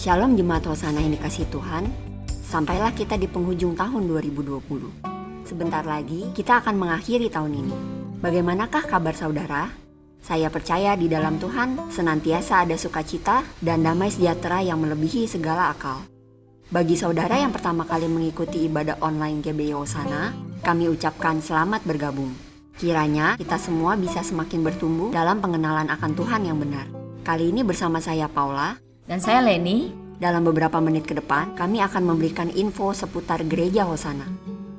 Shalom Jemaat Hosana yang dikasihi Tuhan. Sampailah kita di penghujung tahun 2020. Sebentar lagi kita akan mengakhiri tahun ini. Bagaimanakah kabar saudara? Saya percaya di dalam Tuhan senantiasa ada sukacita dan damai sejahtera yang melebihi segala akal. Bagi saudara yang pertama kali mengikuti ibadah online GBI Hosana, kami ucapkan selamat bergabung. Kiranya kita semua bisa semakin bertumbuh dalam pengenalan akan Tuhan yang benar. Kali ini bersama saya Paula dan saya Leni. Dalam beberapa menit ke depan, kami akan memberikan info seputar Gereja Hosana.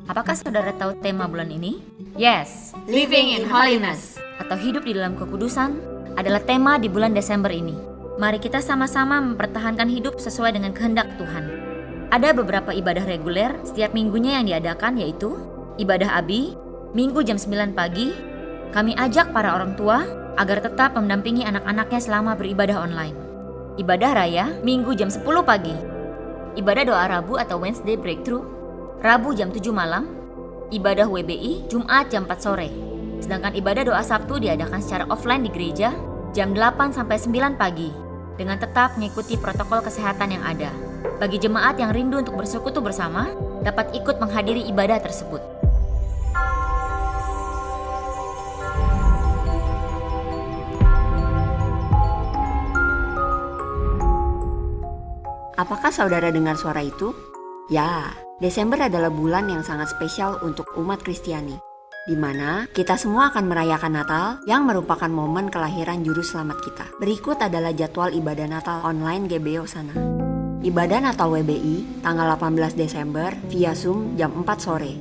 Apakah saudara tahu tema bulan ini? Yes, Living in Holiness, atau hidup di dalam kekudusan adalah tema di bulan Desember ini. Mari kita sama-sama mempertahankan hidup sesuai dengan kehendak Tuhan. Ada beberapa ibadah reguler setiap minggunya yang diadakan, yaitu ibadah Abi, Minggu jam 9 pagi. Kami ajak para orang tua agar tetap mendampingi anak-anaknya selama beribadah online. Ibadah Raya, Minggu jam 10 pagi. Ibadah doa Rabu atau Wednesday Breakthrough, Rabu jam 7 malam. Ibadah WBI, Jumat jam 4 sore. Sedangkan ibadah doa Sabtu diadakan secara offline di gereja, jam 8 sampai 9 pagi, dengan tetap mengikuti protokol kesehatan yang ada. Bagi jemaat yang rindu untuk bersekutu bersama, dapat ikut menghadiri ibadah tersebut. Apakah saudara dengar suara itu? Ya, Desember adalah bulan yang sangat spesial untuk umat Kristiani, di mana kita semua akan merayakan Natal yang merupakan momen kelahiran Juru Selamat kita. Berikut adalah jadwal ibadah Natal online GBI Hosana. Ibadah Natal WBI tanggal 18 Desember via Zoom jam 4 sore.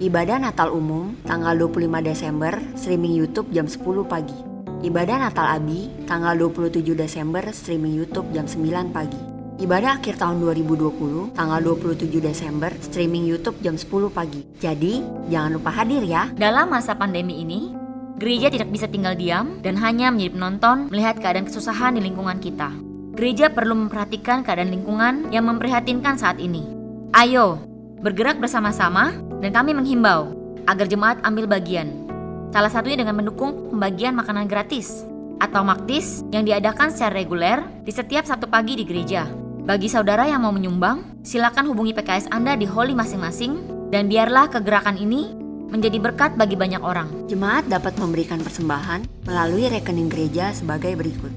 Ibadah Natal umum tanggal 25 Desember streaming YouTube jam 10 pagi. Ibadah Natal Abi tanggal 27 Desember streaming YouTube jam 9 pagi. Ibadah akhir tahun 2020, tanggal 27 Desember, streaming YouTube jam 10 pagi. Jadi, jangan lupa hadir ya. Dalam masa pandemi ini, gereja tidak bisa tinggal diam dan hanya menjadi penonton melihat keadaan kesusahan di lingkungan kita. Gereja perlu memperhatikan keadaan lingkungan yang memprihatinkan saat ini. Ayo, bergerak bersama-sama dan kami menghimbau agar jemaat ambil bagian. Salah satunya dengan mendukung pembagian makanan gratis atau maktis yang diadakan secara reguler di setiap Sabtu pagi di gereja. Bagi saudara yang mau menyumbang, silakan hubungi PKS Anda di Holy masing-masing dan biarlah kegerakan ini menjadi berkat bagi banyak orang. Jemaat dapat memberikan persembahan melalui rekening gereja sebagai berikut.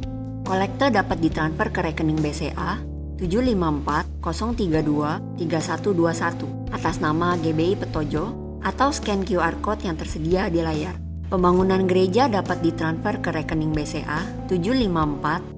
Kolekte dapat ditransfer ke rekening BCA 754-032-3121 atas nama GBI Petojo atau scan QR Code yang tersedia di layar. Pembangunan gereja dapat ditransfer ke rekening BCA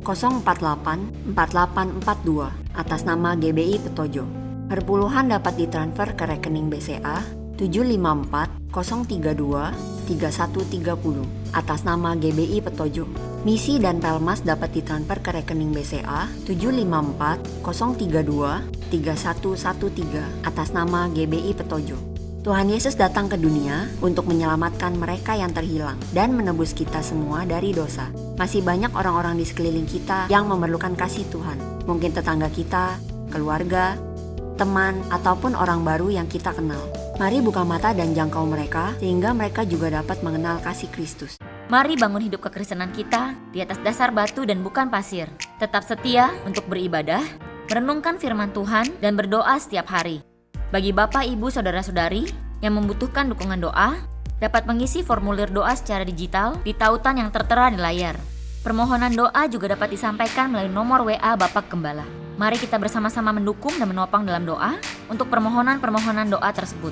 754-048-4842 atas nama GBI Petojo. Perpuluhan dapat ditransfer ke rekening BCA 754-032-3130 atas nama GBI Petojo. Misi dan Pelmas dapat ditransfer ke rekening BCA 754-032-3113 atas nama GBI Petojo. Tuhan Yesus datang ke dunia untuk menyelamatkan mereka yang terhilang dan menebus kita semua dari dosa. Masih banyak orang-orang di sekeliling kita yang memerlukan kasih Tuhan. Mungkin tetangga kita, keluarga, teman, ataupun orang baru yang kita kenal. Mari buka mata dan jangkau mereka sehingga mereka juga dapat mengenal kasih Kristus. Mari bangun hidup kekristenan kita di atas dasar batu dan bukan pasir. Tetap setia untuk beribadah, merenungkan firman Tuhan, dan berdoa setiap hari. Bagi Bapak, Ibu, Saudara-saudari yang membutuhkan dukungan doa, dapat mengisi formulir doa secara digital di tautan yang tertera di layar. Permohonan doa juga dapat disampaikan melalui nomor WA Bapak Gembala. Mari kita bersama-sama mendukung dan menopang dalam doa untuk permohonan-permohonan doa tersebut.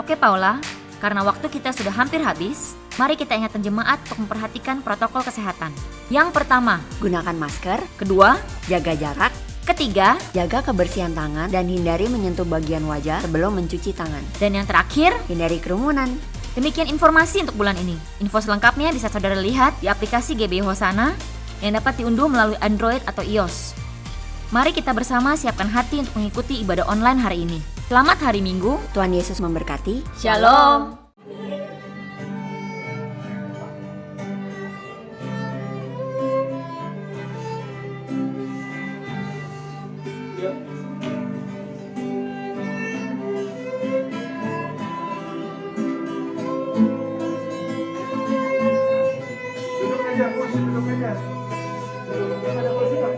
Oke Paula, karena waktu kita sudah hampir habis, mari kita ingatkan jemaat untuk memperhatikan protokol kesehatan. Yang pertama, gunakan masker. Kedua, jaga jarak. Ketiga, jaga kebersihan tangan dan hindari menyentuh bagian wajah sebelum mencuci tangan. Dan yang terakhir, hindari kerumunan. Demikian informasi untuk bulan ini. Info selengkapnya bisa saudara lihat di aplikasi GBI Hosana yang dapat diunduh melalui Android atau iOS. Mari kita bersama siapkan hati untuk mengikuti ibadah online hari ini. Selamat hari Minggu. Tuhan Yesus memberkati. Shalom. Duduk aja, kursi duduk aja. Ada kursi nggak?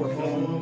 buat kamu.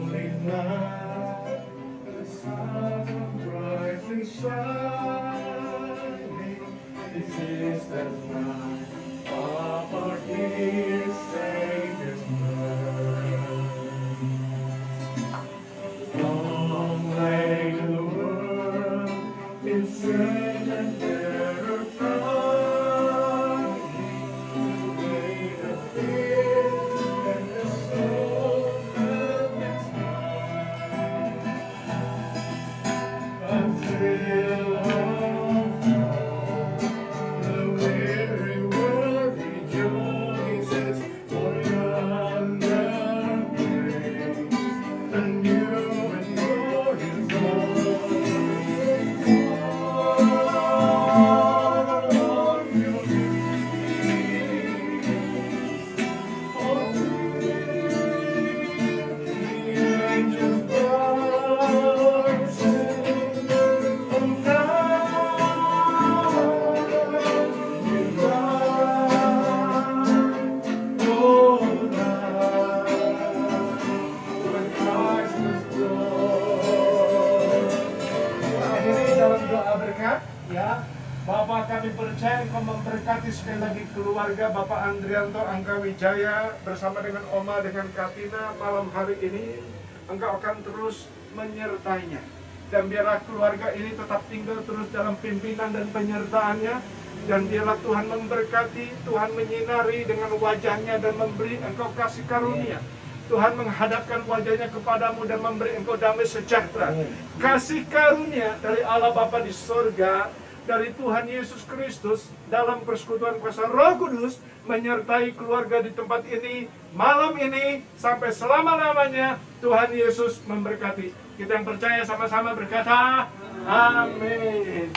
Bapak, kami percaya Engkau memberkati sekali lagi keluarga Bapak Andrianto Angga Wijaya bersama dengan Oma, dengan Katina malam hari ini. Engkau akan terus menyertainya. Dan biarlah keluarga ini tetap tinggal terus dalam pimpinan dan penyertaannya. Dan biarlah Tuhan memberkati, Tuhan menyinari dengan wajahnya dan memberi Engkau kasih karunia. Tuhan menghadapkan wajahnya kepadamu dan memberi engkau damai sejahtera. Kasih karunia dari Allah Bapa di sorga, dari Tuhan Yesus Kristus dalam persekutuan kuasa Roh Kudus menyertai keluarga di tempat ini malam ini sampai selama-lamanya. Tuhan Yesus memberkati. Kita yang percaya sama-sama berkata amin.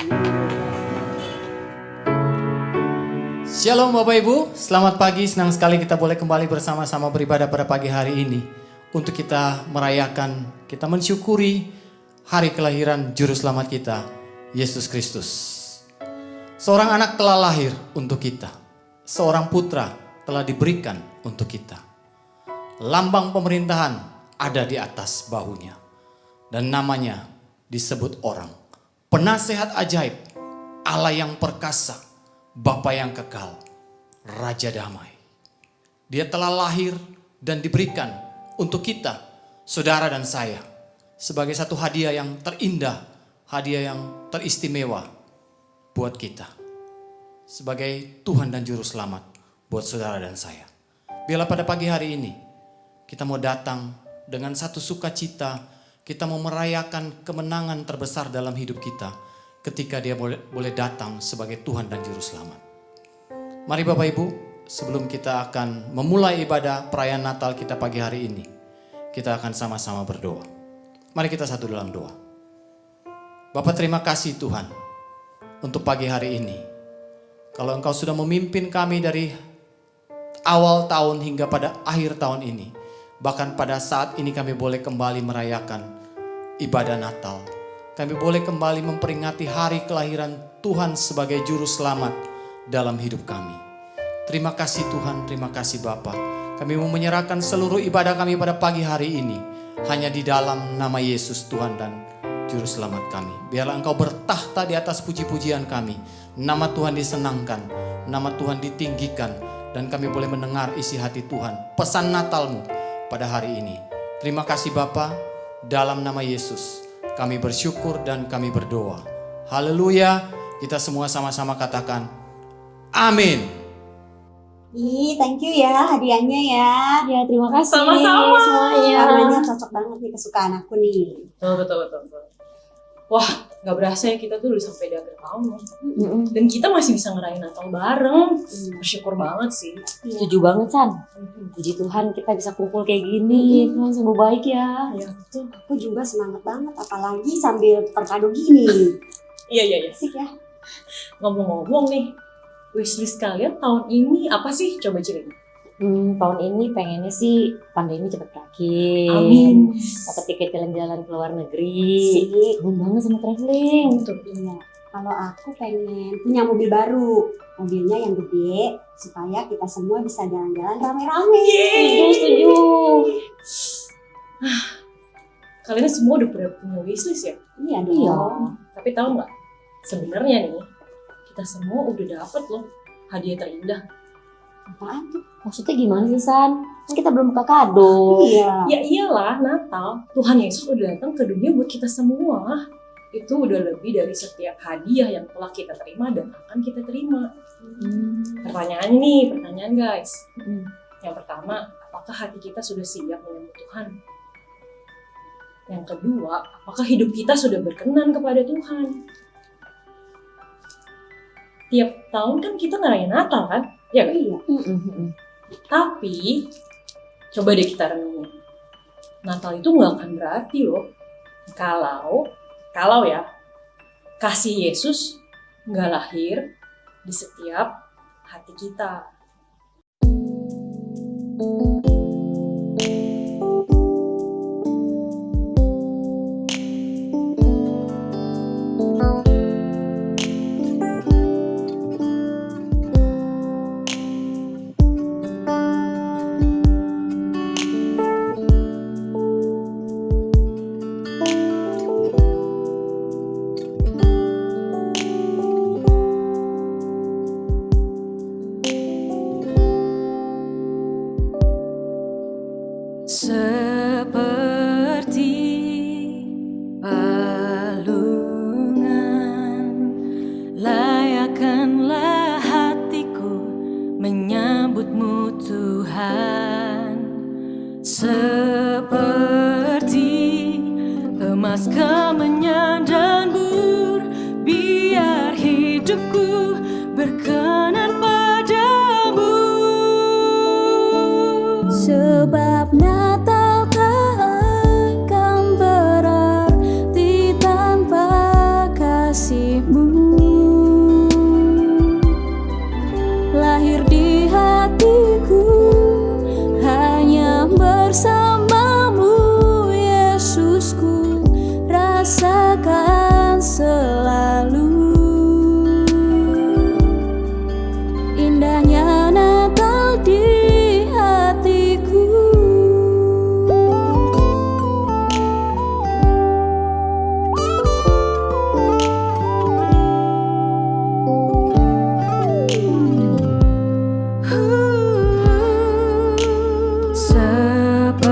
Shalom Bapak Ibu, selamat pagi. Senang sekali kita boleh kembali bersama-sama beribadah pada pagi hari ini. Untuk kita merayakan, kita mensyukuri hari kelahiran Juru Selamat kita, Yesus Kristus. Seorang anak telah lahir untuk kita. Seorang putra telah diberikan untuk kita. Lambang pemerintahan ada di atas bahunya. Dan namanya disebut orang. Penasehat ajaib, Allah yang perkasa, Bapa yang kekal, Raja damai. Dia telah lahir dan diberikan untuk kita, saudara dan saya. Sebagai satu hadiah yang terindah, hadiah yang teristimewa buat kita. Sebagai Tuhan dan Juru Selamat buat saudara dan saya. Biarlah pada pagi hari ini kita mau datang dengan satu sukacita. Kita mau merayakan kemenangan terbesar dalam hidup kita ketika dia boleh datang sebagai Tuhan dan Juru Selamat. Mari Bapak Ibu, sebelum kita akan memulai ibadah perayaan Natal kita pagi hari ini, kita akan sama-sama berdoa. Mari kita satu dalam doa. Bapa, terima kasih Tuhan untuk pagi hari ini. Kalau Engkau sudah memimpin kami dari awal tahun hingga pada akhir tahun ini. Bahkan pada saat ini kami boleh kembali merayakan ibadah Natal. Kami boleh kembali memperingati hari kelahiran Tuhan sebagai Juru Selamat dalam hidup kami. Terima kasih Tuhan, terima kasih Bapa. Kami mau menyerahkan seluruh ibadah kami pada pagi hari ini hanya di dalam nama Yesus Tuhan dan Juru Selamat kami. Biarlah Engkau bertahta di atas puji-pujian kami. Nama Tuhan disenangkan, nama Tuhan ditinggikan, dan kami boleh mendengar isi hati Tuhan, pesan Natal-Mu pada hari ini. Terima kasih Bapa, dalam nama Yesus kami bersyukur dan kami berdoa. Haleluya, kita semua sama-sama katakan amin. Thank you ya hadiahnya ya. Ya, terima kasih. Sama-sama semuanya. Warnanya cocok banget nih kesukaan aku nih. Betul. Wah, gak berasa ya kita tuh udah sampai di akhir tahun loh. Dan kita masih bisa ngerayain Natal bareng. Bersyukur banget sih. Setuju banget, San. Puji Tuhan kita bisa kumpul kayak gini. Tuhan sungguh baik ya. Iya, betul. Aku juga semangat banget, apalagi sambil perkado gini. Iya. Asik ya. Ngomong-ngomong nih, wishlist kalian tahun ini apa sih? Coba cerita. Tahun ini pengennya sih pandemi cepet berakhir. Amin. Dapat tiket jalan-jalan ke luar negeri. Sik. Kangen banget sama traveling. Iya. Kalau aku pengen punya mobil baru, mobilnya yang gede, supaya kita semua bisa jalan-jalan rame-rame. Setuju. Kalian semua udah pada punya wishlist ya? Iya dong. Iya. Tapi tahu nggak? Sebenarnya nih, kita semua udah dapet loh hadiah terindah. Apaan tuh? Maksudnya gimana sih, San? Kan kita belum buka kado. Iya. Ya iyalah, Natal. Tuhan Yesus udah datang ke dunia buat kita semua. Itu udah lebih dari setiap hadiah yang telah kita terima dan akan kita terima. Pertanyaan guys. Yang pertama, apakah hati kita sudah siap menyambut Tuhan? Yang kedua, apakah hidup kita sudah berkenan kepada Tuhan? Tiap tahun kan kita ngerayain Natal kan? Ya kan? Iya. Tapi, coba deh kita renungin. Natal itu nggak akan berarti loh. Kalau ya, kasih Yesus nggak lahir di setiap hati kita. Seperti palungan, layakkanlah hatiku menyambutmu Tuhan. Seperti emas kemenyan dan mur, biar hidupku berkenan padamu. Sebab Natal tak akan berarti tanpa kasih-Mu. Lahir di hatiku hanya bersama-Mu, Yesusku, rasakan selalu indahnya Natal di hatiku. Seperti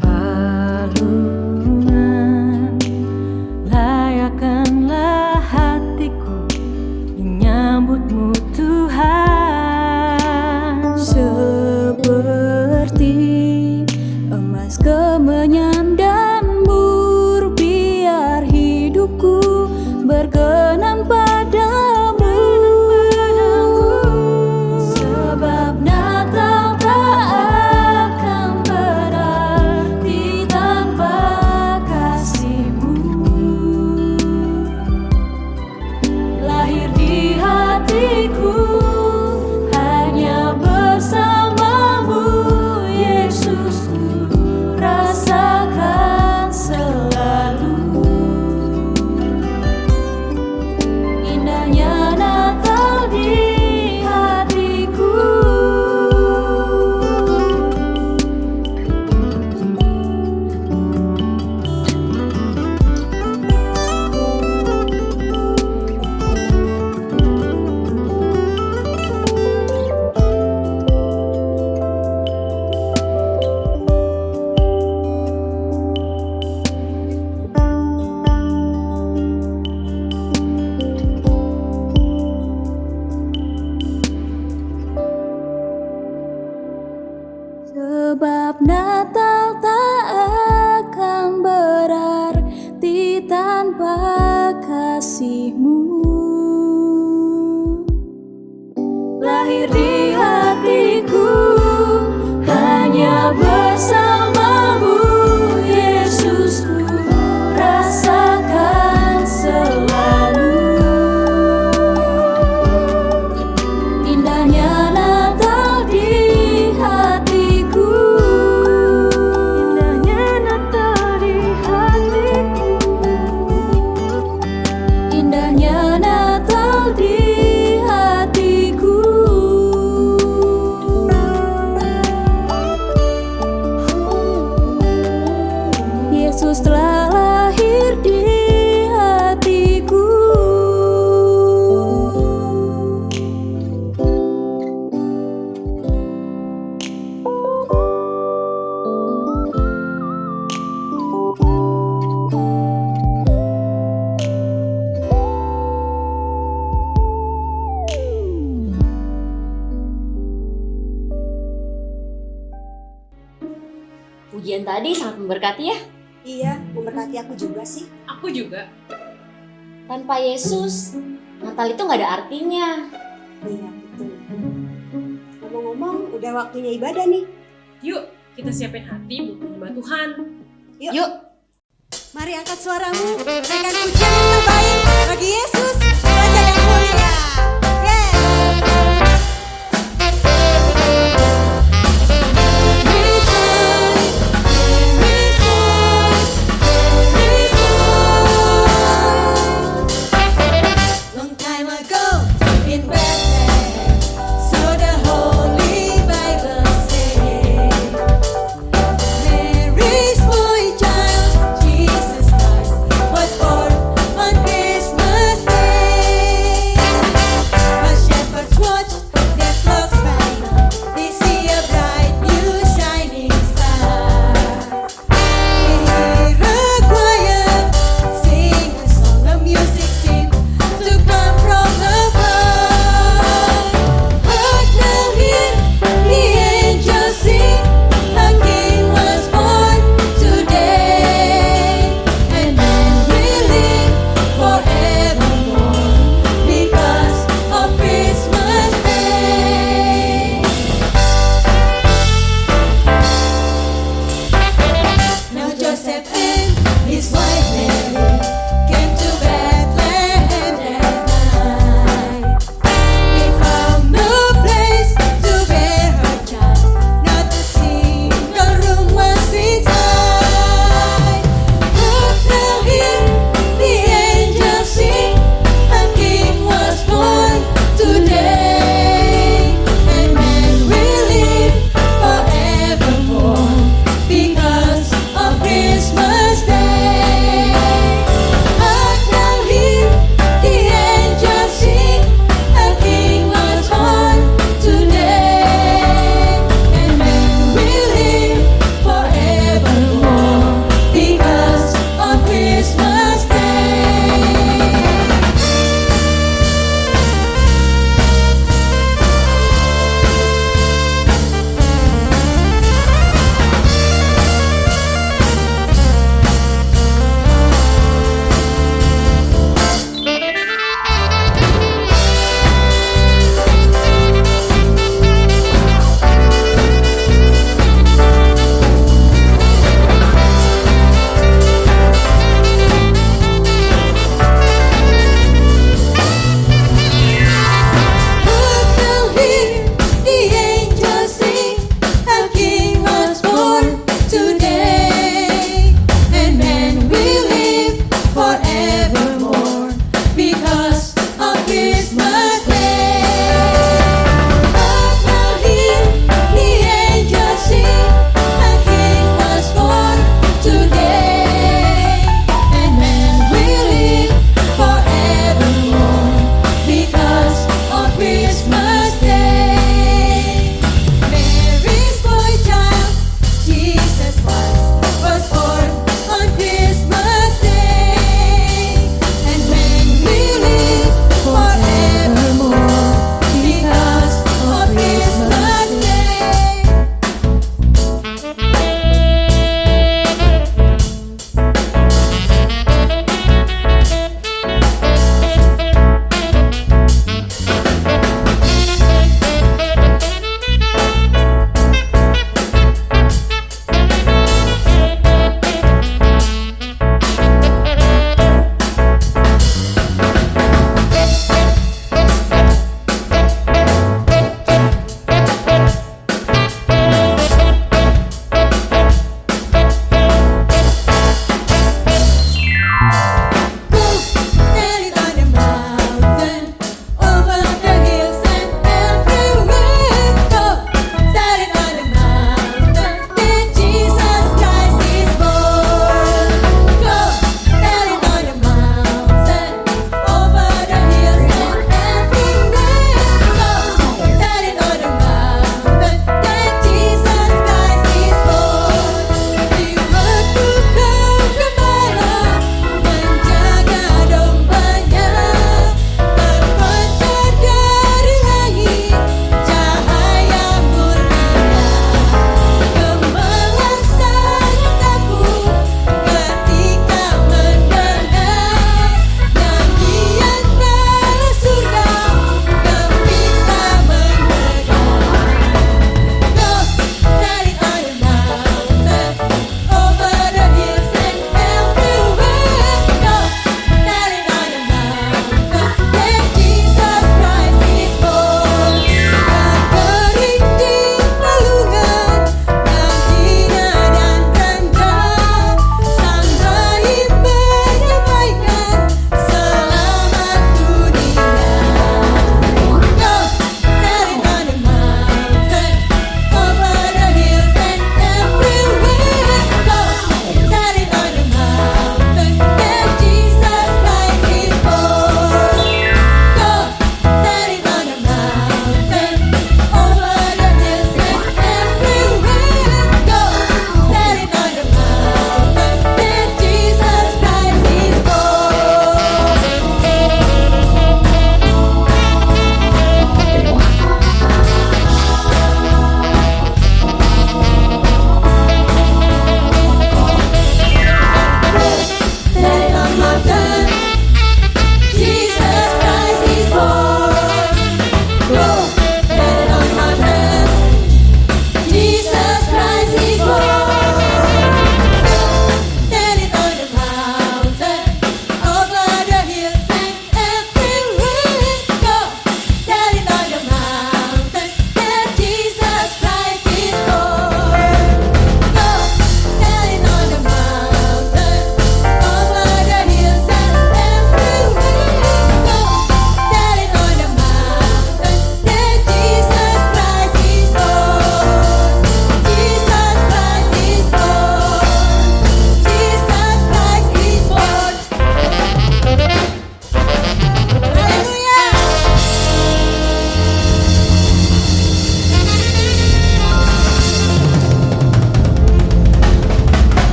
palungan, layakkanlah hatiku menyambutmu Tuhan. Seperti emas kemenyan dan mur, biar hidupku berkenan padamu. Sebab Natal tak akan berarti tanpa kasih-Mu. Lahir di hatiku hanya bersama-Mu, Yesusku, rasakan Pujian tadi sangat memberkati ya. Iya, memberkati aku juga sih. Aku juga. Tanpa Yesus, Natal itu nggak ada artinya. Iya, betul. Ngomong-ngomong, udah waktunya ibadah nih. Yuk, kita siapin hati buat menyembah Tuhan. Yuk. Mari angkat suaramu, naikkan pujian yang terbaik bagi Yesus, Raja yang mulia. Long time ago in Bethlehem, so the Holy Bible says, Mary's boy child, Jesus Christ, was born on Christmas Day.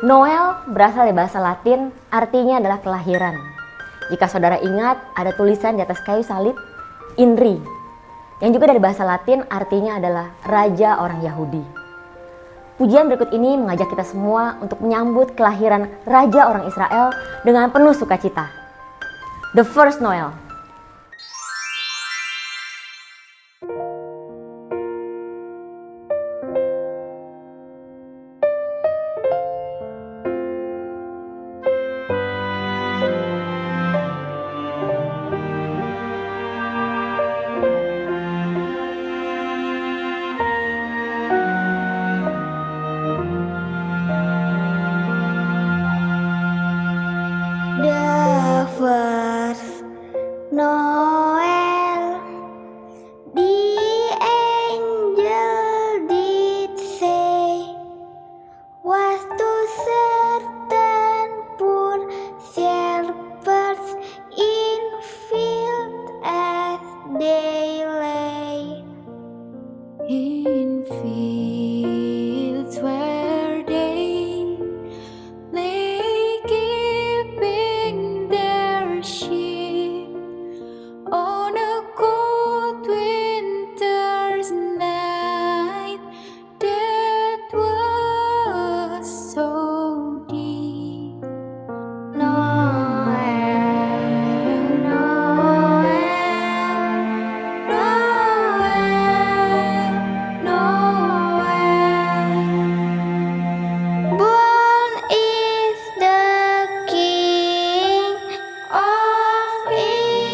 Noel berasal dari bahasa Latin, artinya adalah kelahiran. Jika saudara ingat, ada tulisan di atas kayu salib, INRI, yang juga dari bahasa Latin artinya adalah Raja orang Yahudi. Pujian berikut ini mengajak kita semua untuk menyambut kelahiran Raja orang Israel dengan penuh sukacita. The First Noel. The first Noel, the angel did say, was to certain poor shepherds in field as they lay. In fields where they lay keeping their sheep on a cold winter's night that was so deep. Noel, Noel, Noel, Noel. Born is the King of Israel.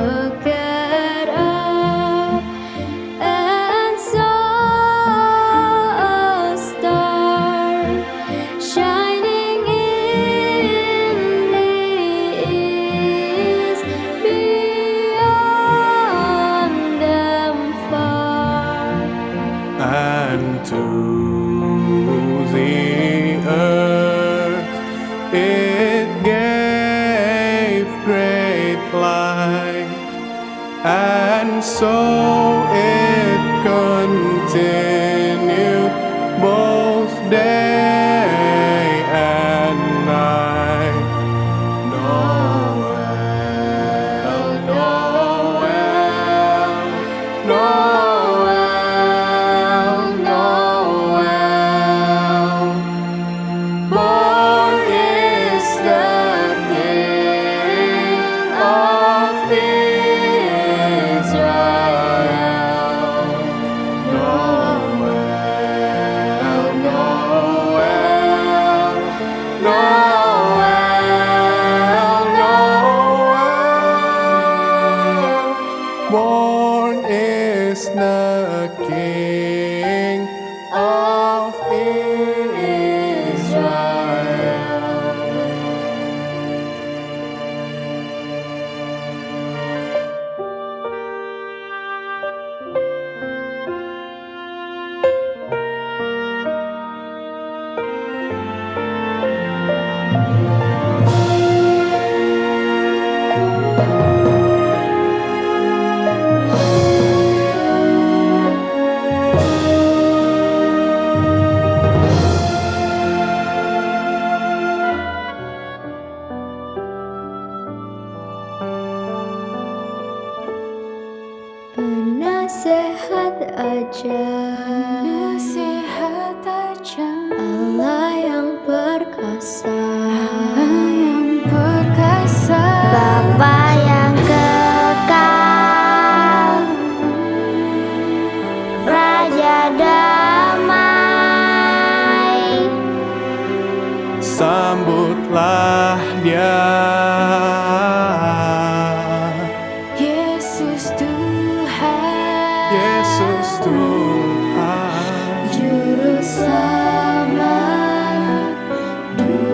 Looked up and saw a star shining in the east beyond them far. And to the earth it gave great light, and so it continued both day and night. Noel, Noel, Noel, Noel. Born is the King of Israel. Noel, Noel, Noel, Noel. Born is the King of Israel. Penasehat aja, penasehat aja, Allah yang perkasa, Allah yang perkasa, Bapa yang kekal, Raja damai. Sambutlah Dia. Yesus Tuhan, Yesus Tuhan, Juru Selamat dunia.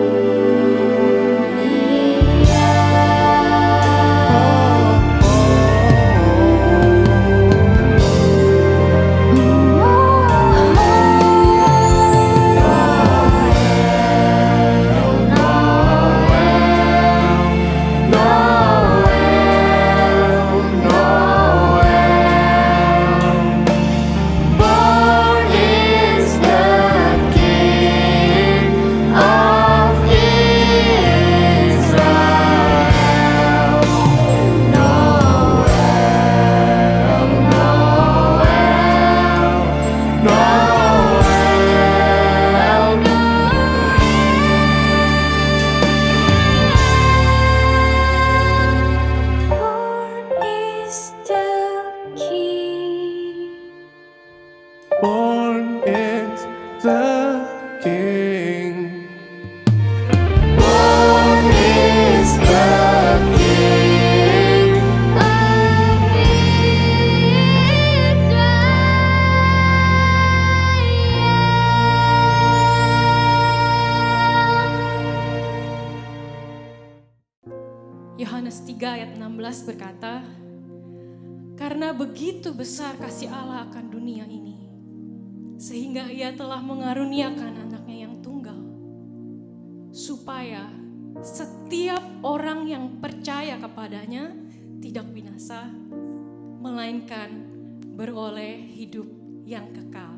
Yohanes 3 ayat 16 berkata, "Karena begitu besar kasih Allah akan dunia ini, sehingga Ia telah mengaruniakan anaknya yang tunggal, supaya setiap orang yang percaya kepadanya tidak binasa, melainkan beroleh hidup yang kekal."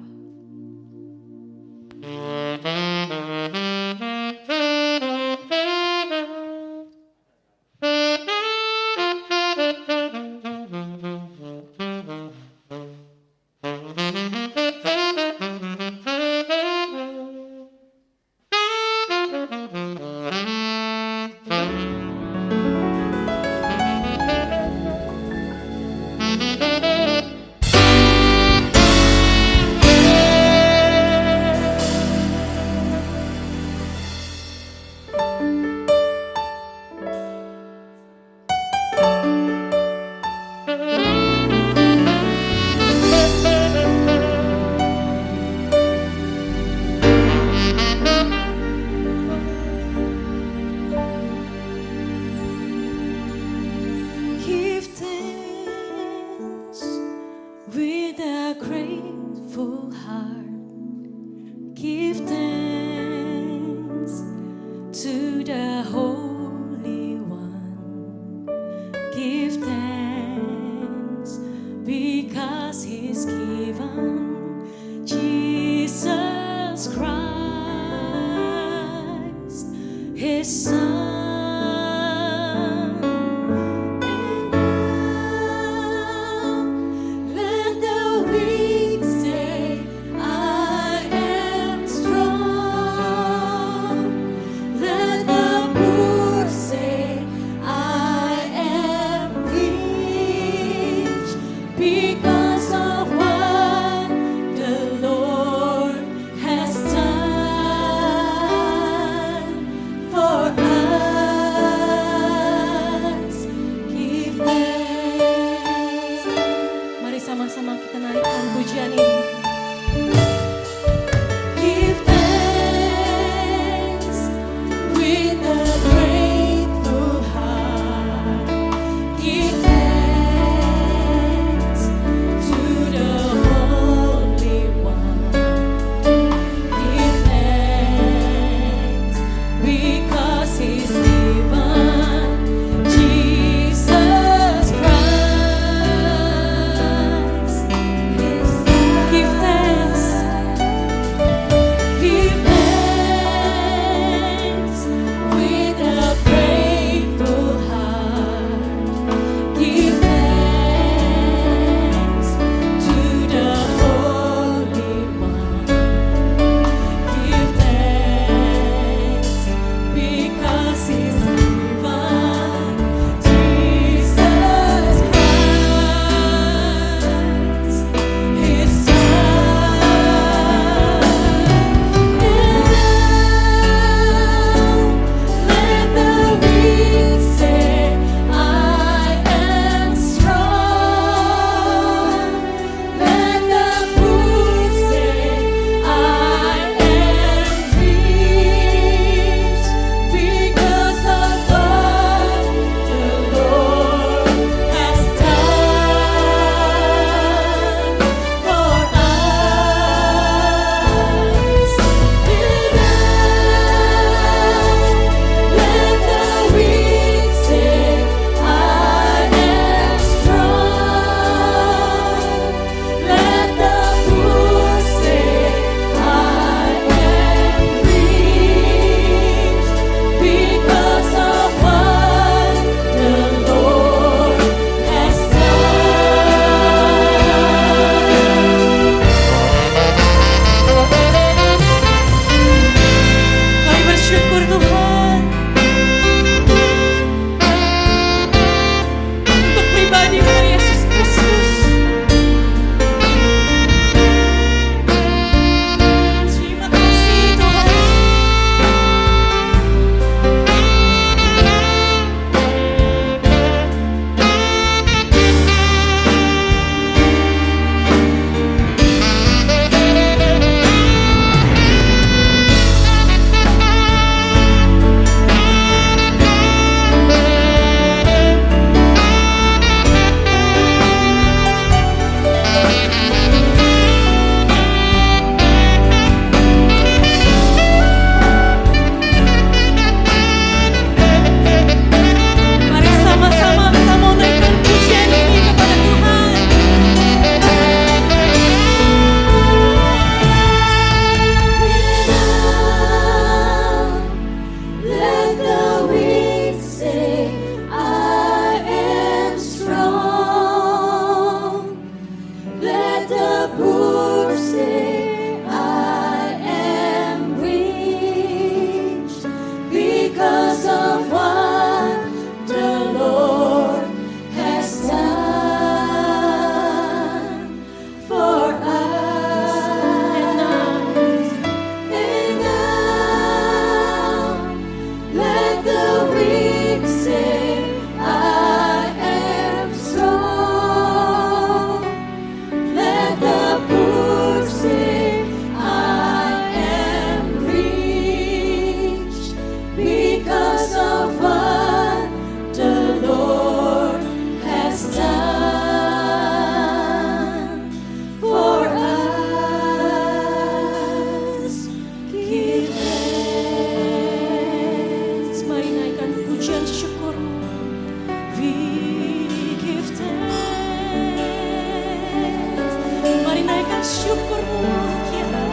bersyukurmu kita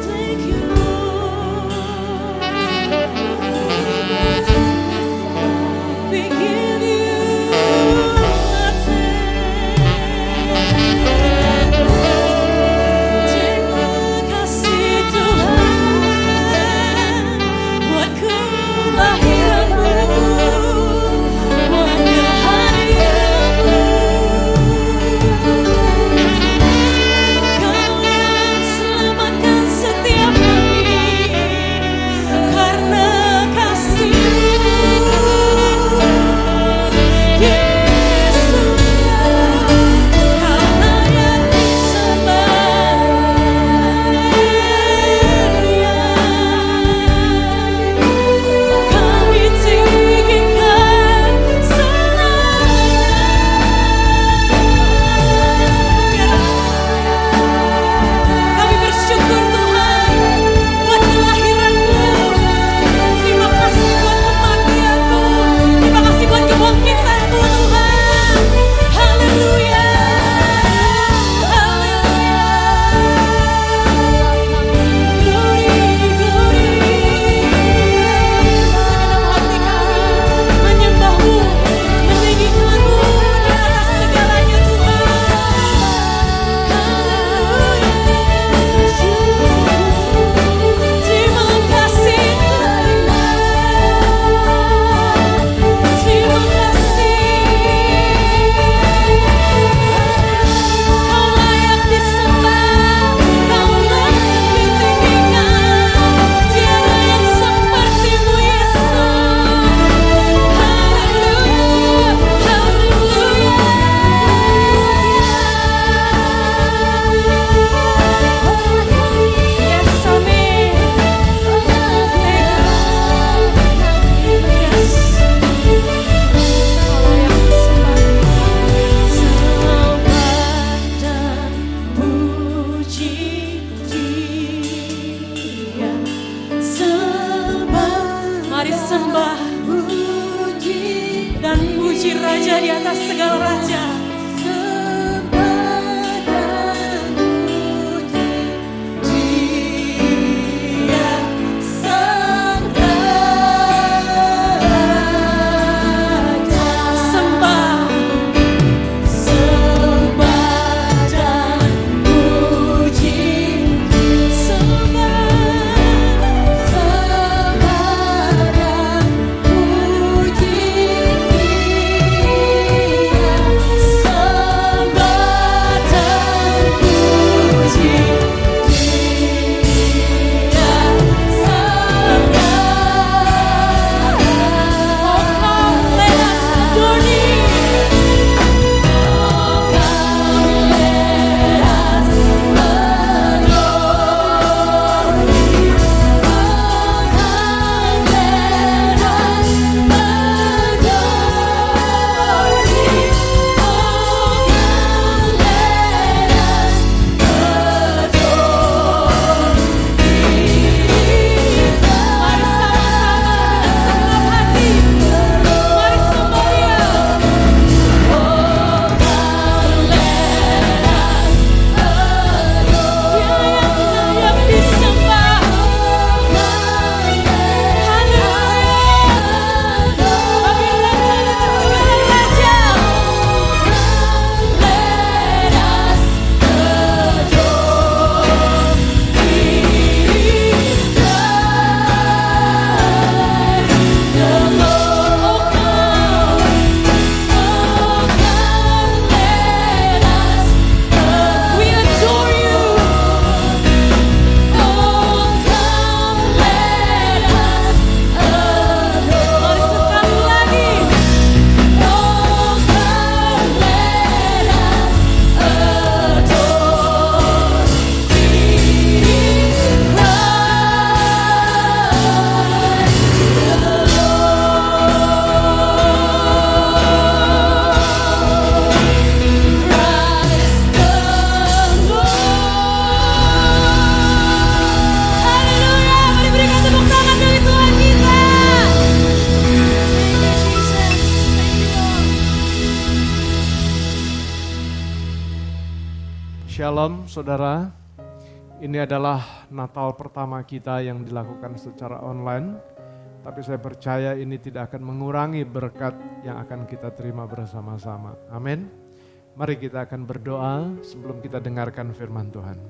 thank you we give you terima kasih Tuhan buat kelahiranmu, buat kehadiranmu. Kau yang selamatkan setiap kami karena kasih-Mu. Yesus, Kau layak disembah. Kami tinggikan kami bersyukur Tuhan buat kelahiran-Mu. Terima kasih buat kematian-Mu. Terima kasih buat kebangkitan-Mu Tuhan. Haleluya. Glory, glory. Segenap hati kami menyembah-Mu, meninggikan-Mu di atas segalanya Tuhan. Terima kasih Tuhan. Terima kasih. Kau layak disembah, Kau layak ditinggikan. Tiada yang seperti-Mu Yesus. Haleluya, haleluya. Yes, amin. Yes. Kau layak disembah. Sembah dan puji Dia. Mari sembah dan puji Raja di atas segala raja. Dia sang Raja. Sembah dan puji. Sembah dan puji Dia. Shalom saudara, ini adalah Natal pertama kita yang dilakukan secara online. Tapi saya percaya ini tidak akan mengurangi berkat yang akan kita terima bersama-sama. Amin. Mari kita akan berdoa sebelum kita dengarkan firman Tuhan.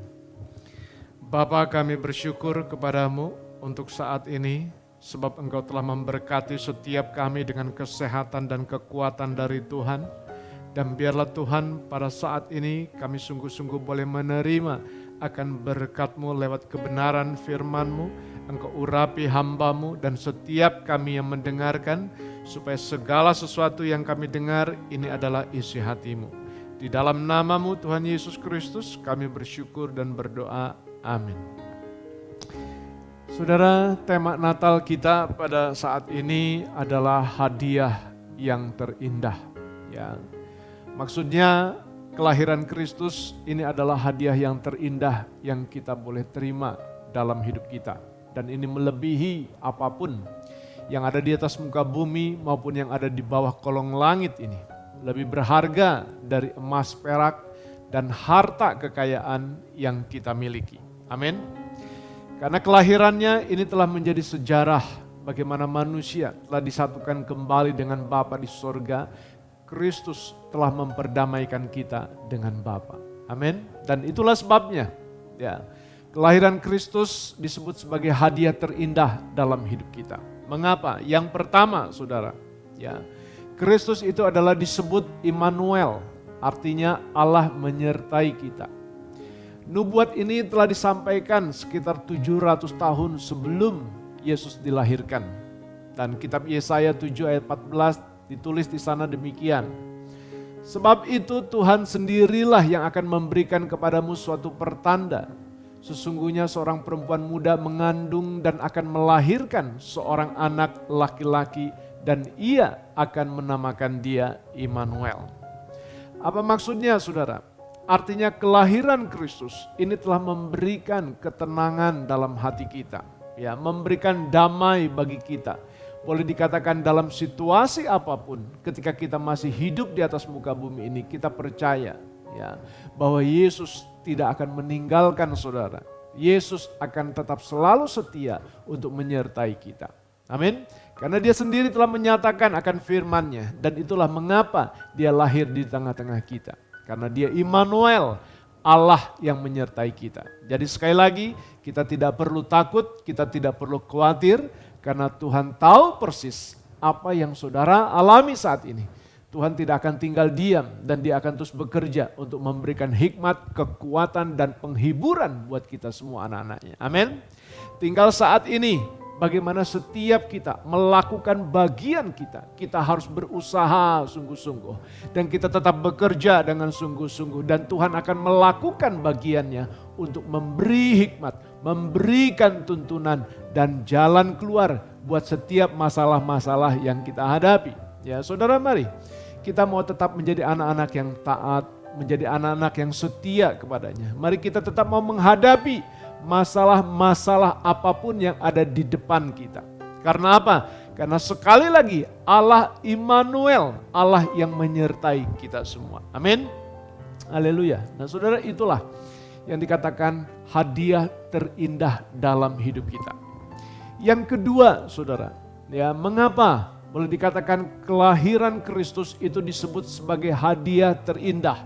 Bapa, kami bersyukur kepadamu untuk saat ini, sebab Engkau telah memberkati setiap kami dengan kesehatan dan kekuatan dari Tuhan. Dan biarlah Tuhan pada saat ini kami sungguh-sungguh boleh menerima akan berkat-Mu lewat kebenaran firman-Mu. Engkau urapi hamba-Mu dan setiap kami yang mendengarkan, supaya segala sesuatu yang kami dengar ini adalah isi hati-Mu. Di dalam nama-Mu Tuhan Yesus Kristus kami bersyukur dan berdoa. Amin. Saudara, tema Natal kita pada saat ini adalah hadiah yang terindah. Ya. Maksudnya kelahiran Kristus ini adalah hadiah yang terindah yang kita boleh terima dalam hidup kita. Dan ini melebihi apapun yang ada di atas muka bumi maupun yang ada di bawah kolong langit ini. Lebih berharga dari emas, perak, dan harta kekayaan yang kita miliki. Amin. Karena kelahirannya ini telah menjadi sejarah bagaimana manusia telah disatukan kembali dengan Bapa di sorga. Kristus telah memperdamaikan kita dengan Bapa. Amin. Dan itulah sebabnya ya, kelahiran Kristus disebut sebagai hadiah terindah dalam hidup kita. Mengapa? Yang pertama, saudara, ya, Kristus itu adalah disebut Immanuel, artinya Allah menyertai kita. Nubuat ini telah disampaikan sekitar 700 tahun sebelum Yesus dilahirkan. Dan kitab Yesaya 7 ayat 14 ditulis di sana demikian. Sebab itu Tuhan sendirilah yang akan memberikan kepadamu suatu pertanda. Sesungguhnya seorang perempuan muda mengandung dan akan melahirkan seorang anak laki-laki dan ia akan menamakan dia Immanuel. Apa maksudnya saudara? Artinya kelahiran Kristus ini telah memberikan ketenangan dalam hati kita. Ya, memberikan damai bagi kita. Boleh dikatakan dalam situasi apapun, ketika kita masih hidup di atas muka bumi ini, kita percaya ya, bahwa Yesus tidak akan meninggalkan saudara. Yesus akan tetap selalu setia untuk menyertai kita. Amin. Karena dia sendiri telah menyatakan akan firman-Nya, dan itulah mengapa dia lahir di tengah-tengah kita. Karena dia Immanuel, Allah yang menyertai kita. Jadi sekali lagi, kita tidak perlu takut, kita tidak perlu khawatir, karena Tuhan tahu persis apa yang saudara alami saat ini. Tuhan tidak akan tinggal diam dan dia akan terus bekerja untuk memberikan hikmat, kekuatan, dan penghiburan buat kita semua anak-anaknya. Amin. Tinggal saat ini bagaimana setiap kita melakukan bagian kita. Kita harus berusaha sungguh-sungguh. Dan kita tetap bekerja dengan sungguh-sungguh. Dan Tuhan akan melakukan bagiannya untuk memberi hikmat, memberikan tuntunan, dan jalan keluar buat setiap masalah-masalah yang kita hadapi. Ya, saudara, mari kita mau tetap menjadi anak-anak yang taat, menjadi anak-anak yang setia kepadanya. Mari kita tetap mau menghadapi masalah-masalah apapun yang ada di depan kita. Karena apa? Karena sekali lagi Allah Immanuel, Allah yang menyertai kita semua. Amin. Haleluya. Nah saudara, itulah yang dikatakan hadiah terindah dalam hidup kita. Yang kedua saudara, ya, mengapa boleh dikatakan kelahiran Kristus itu disebut sebagai hadiah terindah?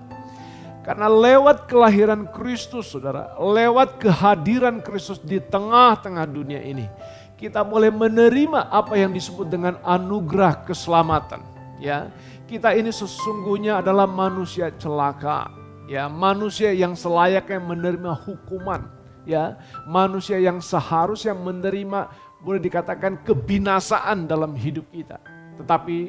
Karena lewat kelahiran Kristus saudara, lewat kehadiran Kristus di tengah-tengah dunia ini, kita boleh menerima apa yang disebut dengan anugerah keselamatan. Ya, kita ini sesungguhnya adalah manusia celaka. Ya, manusia yang selayaknya menerima hukuman, ya, manusia yang seharusnya menerima boleh dikatakan kebinasaan dalam hidup kita. Tetapi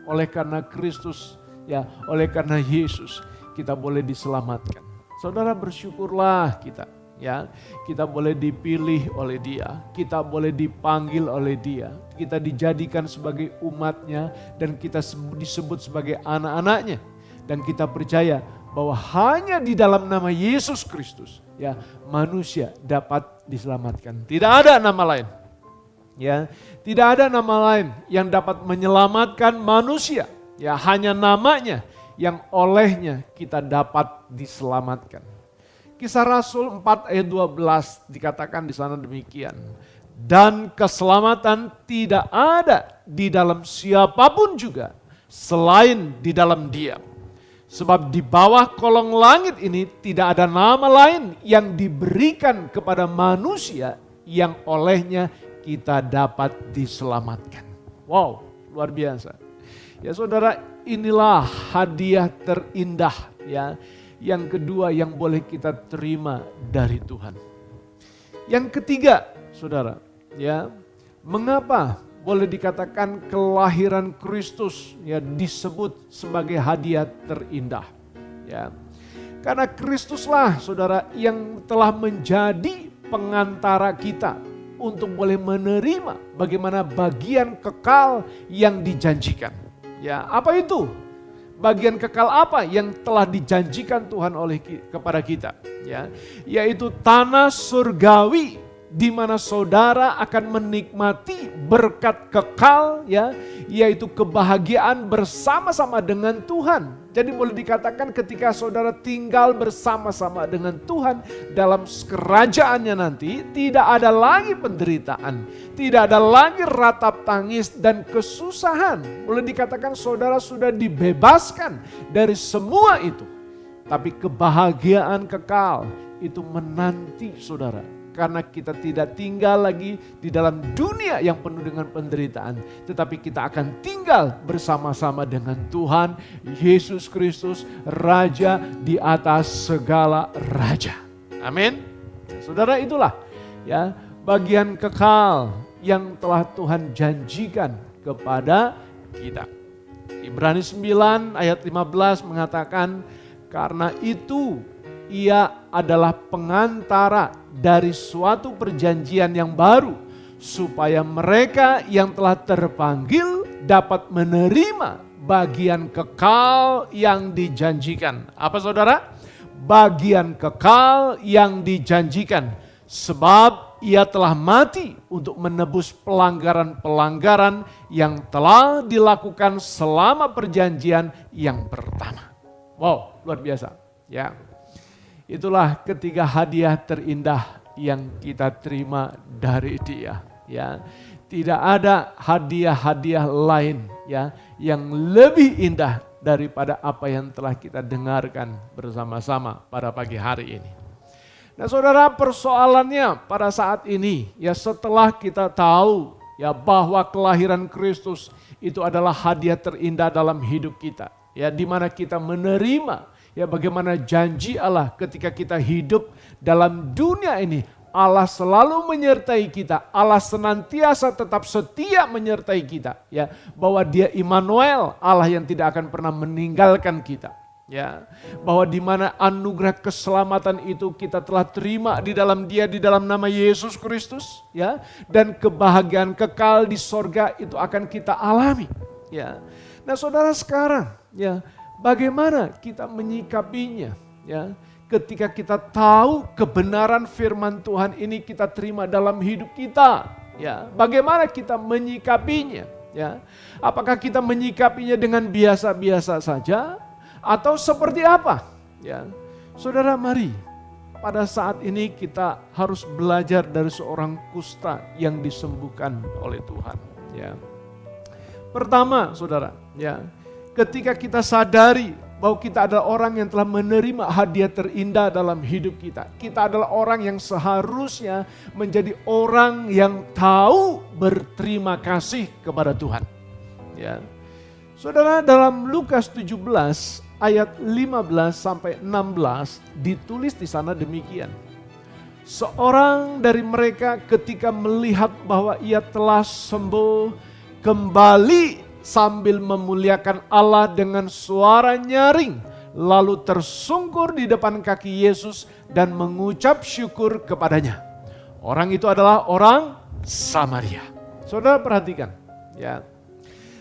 oleh karena Kristus, ya, oleh karena Yesus, kita boleh diselamatkan. Saudara, bersyukurlah kita, ya. Kita boleh dipilih oleh Dia, kita boleh dipanggil oleh Dia, kita dijadikan sebagai umat-Nya dan kita disebut sebagai anak-anak-Nya. Dan kita percaya bahwa hanya di dalam nama Yesus Kristus, ya, manusia dapat diselamatkan. Tidak ada nama lain. Ya, tidak ada nama lain yang dapat menyelamatkan manusia. Ya, hanya namanya yang olehnya kita dapat diselamatkan. Kisah Rasul 4 ayat 12 dikatakan di sana demikian. Dan keselamatan tidak ada di dalam siapapun juga selain di dalam Dia. Sebab di bawah kolong langit ini tidak ada nama lain yang diberikan kepada manusia yang olehnya kita dapat diselamatkan. Wow, luar biasa. Ya saudara, inilah hadiah terindah ya. Yang kedua yang boleh kita terima dari Tuhan. Yang ketiga, saudara, ya, mengapa boleh dikatakan kelahiran Kristus ya disebut sebagai hadiah terindah? Ya. Karena Kristuslah, saudara, yang telah menjadi pengantara kita untuk boleh menerima bagaimana bagian kekal yang dijanjikan. Ya, apa itu? Bagian kekal apa yang telah dijanjikan Tuhan kepada kita? Ya, yaitu tanah surgawi di mana saudara akan menikmati berkat kekal, ya, yaitu kebahagiaan bersama-sama dengan Tuhan. Jadi boleh dikatakan ketika saudara tinggal bersama-sama dengan Tuhan dalam kerajaannya nanti, tidak ada lagi penderitaan, tidak ada lagi ratap tangis dan kesusahan. Boleh dikatakan saudara sudah dibebaskan dari semua itu. Tapi kebahagiaan kekal itu menanti saudara. Karena kita tidak tinggal lagi di dalam dunia yang penuh dengan penderitaan. Tetapi kita akan tinggal bersama-sama dengan Tuhan Yesus Kristus, Raja di atas segala raja. Amin. Saudara, itulah ya bagian kekal yang telah Tuhan janjikan kepada kita. Ibrani 9 ayat 15 mengatakan, karena itu Ia adalah pengantara dari suatu perjanjian yang baru, supaya mereka yang telah terpanggil dapat menerima bagian kekal yang dijanjikan. Apa saudara? Bagian kekal yang dijanjikan. Sebab Ia telah mati untuk menebus pelanggaran-pelanggaran yang telah dilakukan selama perjanjian yang pertama. Wow, luar biasa. Ya. Itulah ketiga hadiah terindah yang kita terima dari Dia. Ya, tidak ada hadiah-hadiah lain ya yang lebih indah daripada apa yang telah kita dengarkan bersama-sama pada pagi hari ini. Nah, saudara, persoalannya pada saat ini ya setelah kita tahu ya bahwa kelahiran Kristus itu adalah hadiah terindah dalam hidup kita. Ya, di mana kita menerima ya bagaimana janji Allah ketika kita hidup dalam dunia ini. Allah selalu menyertai kita. Allah senantiasa tetap setia menyertai kita. Ya, bahwa Dia Immanuel, Allah yang tidak akan pernah meninggalkan kita. Ya, bahwa di mana anugerah keselamatan itu kita telah terima di dalam Dia, di dalam nama Yesus Kristus. Ya, dan kebahagiaan kekal di sorga itu akan kita alami. Ya, nah saudara sekarang, ya. Bagaimana kita menyikapinya ya ketika kita tahu kebenaran firman Tuhan ini kita terima dalam hidup kita ya, bagaimana kita menyikapinya ya? Apakah kita menyikapinya dengan biasa-biasa saja atau seperti apa ya? Saudara, mari pada saat ini kita harus belajar dari seorang kusta yang disembuhkan oleh Tuhan ya. Pertama, saudara, ya, ketika kita sadari bahwa kita adalah orang yang telah menerima hadiah terindah dalam hidup kita. Kita adalah orang yang seharusnya menjadi orang yang tahu berterima kasih kepada Tuhan. Ya. Saudara, dalam Lukas 17 ayat 15 sampai 16 ditulis di sana demikian. Seorang dari mereka ketika melihat bahwa ia telah sembuh kembali sambil memuliakan Allah dengan suara nyaring, lalu tersungkur di depan kaki Yesus dan mengucap syukur kepadanya. Orang itu adalah orang Samaria. Saudara perhatikan, ya.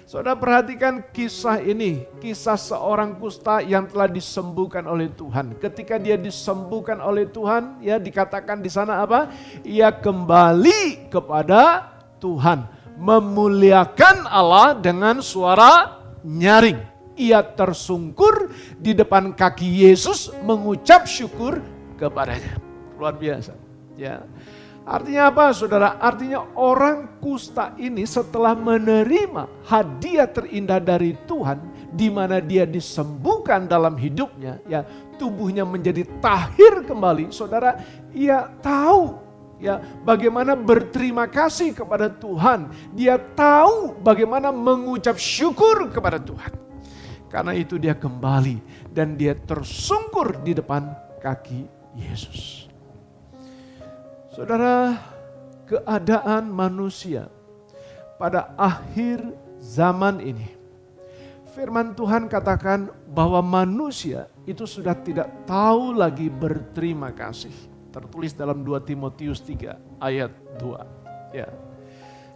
Saudara perhatikan kisah ini, kisah seorang kusta yang telah disembuhkan oleh Tuhan. Ketika dia disembuhkan oleh Tuhan, ya dikatakan di sana apa? Ia kembali kepada Tuhan. Memuliakan Allah dengan suara nyaring. Ia tersungkur di depan kaki Yesus mengucap syukur kepadanya. Luar biasa. Ya. Artinya apa saudara? Artinya orang kusta ini setelah menerima hadiah terindah dari Tuhan, di mana dia disembuhkan dalam hidupnya, ya tubuhnya menjadi tahir kembali. Saudara, ia tahu ya bagaimana berterima kasih kepada Tuhan. Dia tahu bagaimana mengucap syukur kepada Tuhan. Karena itu dia kembali dan dia tersungkur di depan kaki Yesus. Saudara, keadaan manusia pada akhir zaman ini, firman Tuhan katakan bahwa manusia itu sudah tidak tahu lagi berterima kasih. Tertulis dalam 2 Timotius 3 ayat 2. Ya.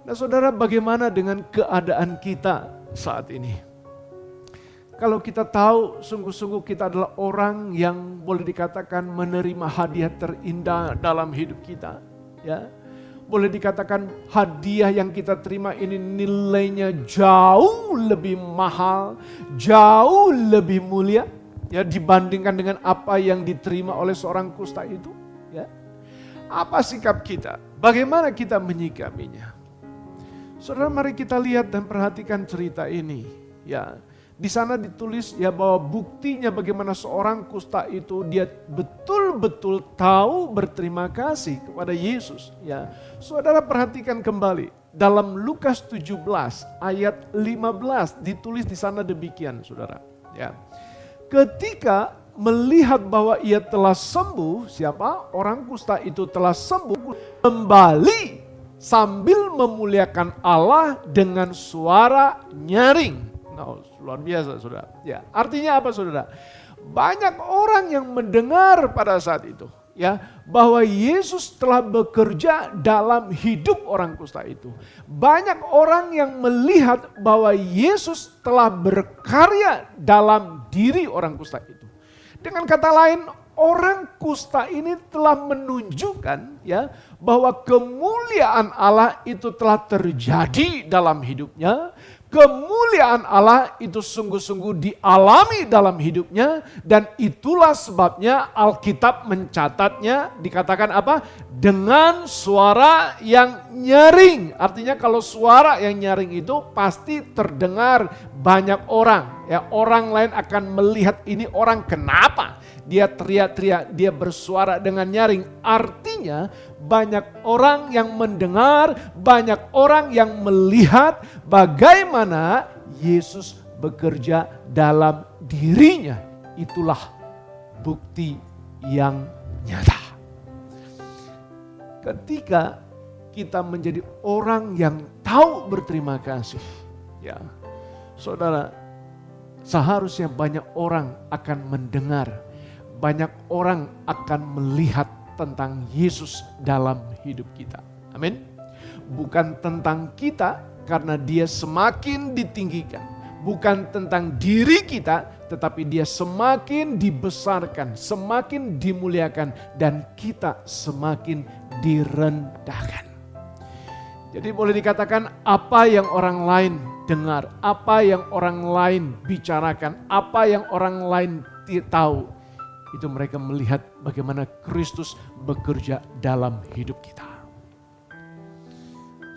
Nah saudara, bagaimana dengan keadaan kita saat ini? Kalau kita tahu sungguh-sungguh kita adalah orang yang boleh dikatakan menerima hadiah terindah dalam hidup kita. Ya, boleh dikatakan hadiah yang kita terima ini nilainya jauh lebih mahal, jauh lebih mulia ya dibandingkan dengan apa yang diterima oleh seorang kusta itu. Ya, apa sikap kita? Bagaimana kita menyikapinya? Saudara, mari kita lihat dan perhatikan cerita ini. Ya. Di sana ditulis ya bahwa buktinya bagaimana seorang kusta itu dia betul-betul tahu berterima kasih kepada Yesus. Ya, saudara perhatikan kembali dalam Lukas 17 ayat 15 ditulis di sana demikian, saudara. Ya, ketika melihat bahwa ia telah sembuh, siapa? Orang kusta itu telah sembuh kembali sambil memuliakan Allah dengan suara nyaring. Nah, luar biasa saudara. Ya, artinya apa saudara? Banyak orang yang mendengar pada saat itu ya bahwa Yesus telah bekerja dalam hidup orang kusta itu. Banyak orang yang melihat bahwa Yesus telah berkarya dalam diri orang kusta itu. Dengan kata lain, orang kusta ini telah menunjukkan ya bahwa kemuliaan Allah itu telah terjadi dalam hidupnya. Kemuliaan Allah itu sungguh-sungguh dialami dalam hidupnya dan itulah sebabnya Alkitab mencatatnya dikatakan apa? Dengan suara yang nyaring. Artinya kalau suara yang nyaring itu pasti terdengar banyak orang. Ya, orang lain akan melihat ini orang kenapa? Dia teriak-teriak, dia bersuara dengan nyaring. Artinya banyak orang yang mendengar, banyak orang yang melihat bagaimana Yesus bekerja dalam dirinya. Itulah bukti yang nyata. Ketika kita menjadi orang yang tahu berterima kasih, ya, saudara, seharusnya banyak orang akan mendengar, banyak orang akan melihat tentang Yesus dalam hidup kita. Amin. Bukan tentang kita karena dia semakin ditinggikan. Bukan tentang diri kita tetapi dia semakin dibesarkan, semakin dimuliakan dan kita semakin direndahkan. Jadi boleh dikatakan apa yang orang lain dengar, apa yang orang lain bicarakan, apa yang orang lain tahu, itu mereka melihat bagaimana Kristus bekerja dalam hidup kita.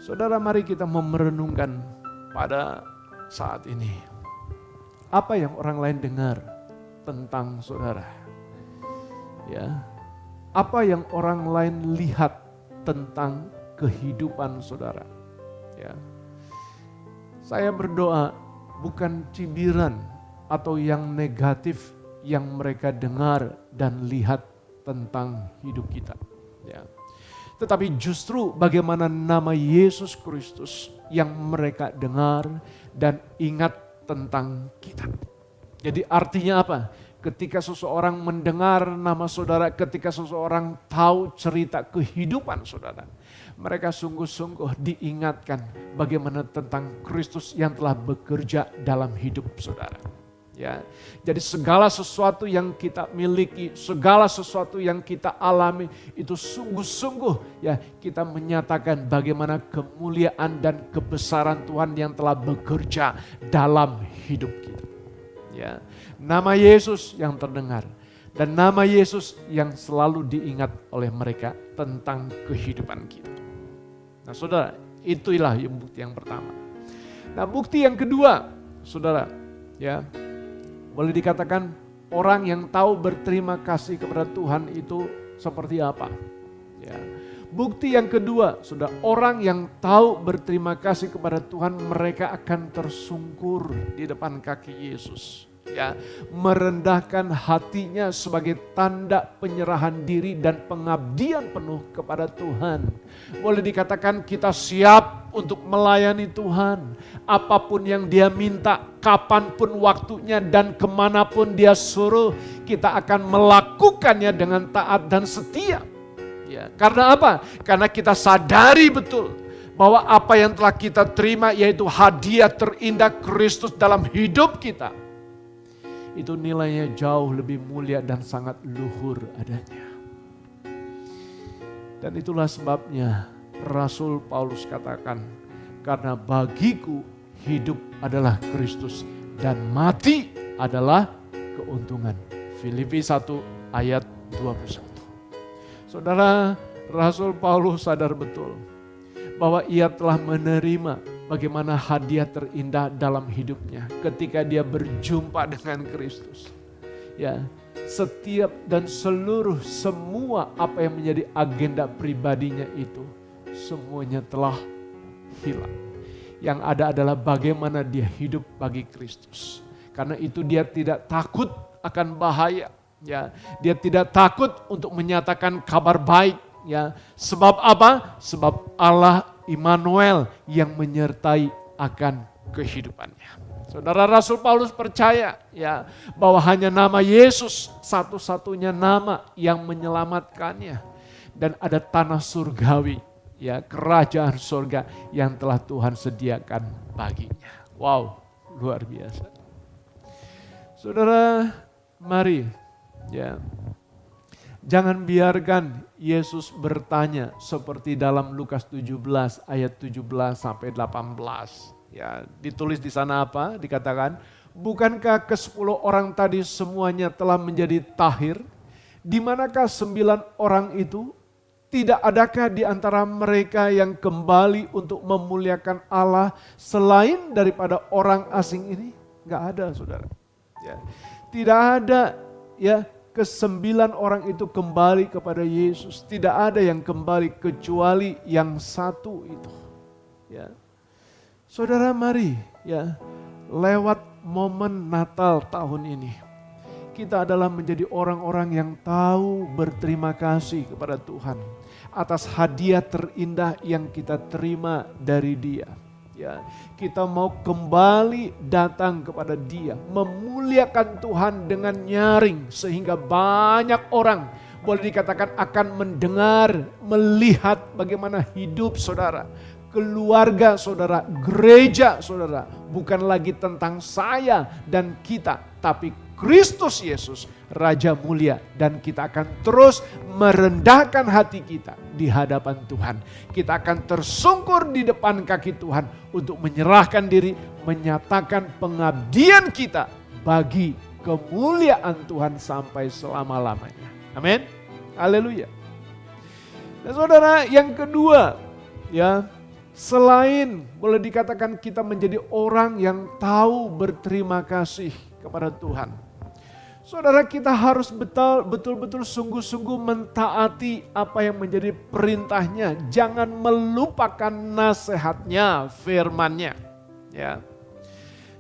Saudara, mari kita merenungkan pada saat ini. Apa yang orang lain dengar tentang saudara? Ya. Apa yang orang lain lihat tentang kehidupan saudara? Ya. Saya berdoa bukan cibiran atau yang negatif yang mereka dengar dan lihat tentang hidup kita. Ya. Tetapi justru bagaimana nama Yesus Kristus yang mereka dengar dan ingat tentang kita. Jadi artinya apa? Ketika seseorang mendengar nama saudara, ketika seseorang tahu cerita kehidupan saudara, mereka sungguh-sungguh diingatkan bagaimana tentang Kristus yang telah bekerja dalam hidup saudara. Ya, jadi segala sesuatu yang kita miliki, segala sesuatu yang kita alami itu sungguh-sungguh ya kita menyatakan bagaimana kemuliaan dan kebesaran Tuhan yang telah bekerja dalam hidup kita. Ya, nama Yesus yang terdengar, Dan nama Yesus yang selalu diingat oleh mereka tentang kehidupan kita. Nah saudara, itulah yang bukti yang pertama. Nah bukti yang kedua, saudara, ya, boleh dikatakan orang yang tahu berterima kasih kepada Tuhan itu seperti apa? Ya. Bukti yang kedua, saudara, orang yang tahu berterima kasih kepada Tuhan, mereka akan tersungkur di depan kaki Yesus. Ya, merendahkan hatinya sebagai tanda penyerahan diri dan pengabdian penuh kepada Tuhan. Boleh dikatakan kita siap untuk melayani Tuhan. Apapun yang Dia minta, kapanpun waktunya dan kemanapun Dia suruh, kita akan melakukannya dengan taat dan setia. Ya, karena apa? Karena kita sadari betul bahwa apa yang telah kita terima yaitu hadiah terindah Kristus dalam hidup kita. Itu nilainya jauh lebih mulia dan sangat luhur adanya. Dan itulah sebabnya Rasul Paulus katakan, karena bagiku hidup adalah Kristus dan mati adalah keuntungan. Filipi 1 ayat 21. Saudara, Rasul Paulus sadar betul bahwa ia telah menerima bagaimana hadiah terindah dalam hidupnya ketika dia berjumpa dengan Kristus. Ya, setiap dan seluruh semua apa yang menjadi agenda pribadinya itu semuanya telah hilang. Yang ada adalah bagaimana dia hidup bagi Kristus. Karena itu dia tidak takut akan bahaya. Ya, dia tidak takut untuk menyatakan kabar baik. Ya, sebab apa? Sebab Allah Immanuel yang menyertai akan kehidupannya. Saudara, Rasul Paulus percaya ya bahwa hanya nama Yesus satu-satunya nama yang menyelamatkannya, dan ada tanah surgawi, ya, kerajaan surga yang telah Tuhan sediakan baginya. Wow, luar biasa. Saudara, mari ya, jangan biarkan Yesus bertanya seperti dalam Lukas 17 ayat 17 sampai 18. Ya, ditulis di sana apa? Dikatakan, bukankah ke-10 orang tadi semuanya telah menjadi tahir? Di manakah 9 orang itu? Tidak adakah di antara mereka yang kembali untuk memuliakan Allah selain daripada orang asing ini? Enggak ada, saudara. Ya. Tidak ada, ya. Ke-9 orang itu kembali kepada Yesus. Tidak ada yang kembali kecuali yang satu itu. Ya. Saudara, mari ya, lewat momen Natal tahun ini, kita adalah menjadi orang-orang yang tahu berterima kasih kepada Tuhan atas hadiah terindah yang kita terima dari Dia. Ya, kita mau kembali datang kepada Dia, memuliakan Tuhan dengan nyaring sehingga banyak orang boleh dikatakan akan mendengar, melihat bagaimana hidup saudara, keluarga saudara, gereja saudara, bukan lagi tentang saya dan kita, tapi Kristus Yesus, Raja mulia, dan kita akan terus merendahkan hati kita di hadapan Tuhan. Kita akan tersungkur di depan kaki Tuhan untuk menyerahkan diri, menyatakan pengabdian kita bagi kemuliaan Tuhan sampai selama-lamanya. Amin. Haleluya. Dan saudara, yang kedua, ya, selain boleh dikatakan kita menjadi orang yang tahu berterima kasih kepada Tuhan, saudara, kita harus betul-betul sungguh-sungguh mentaati apa yang menjadi perintahnya. Jangan melupakan nasihatnya, firmannya. Ya.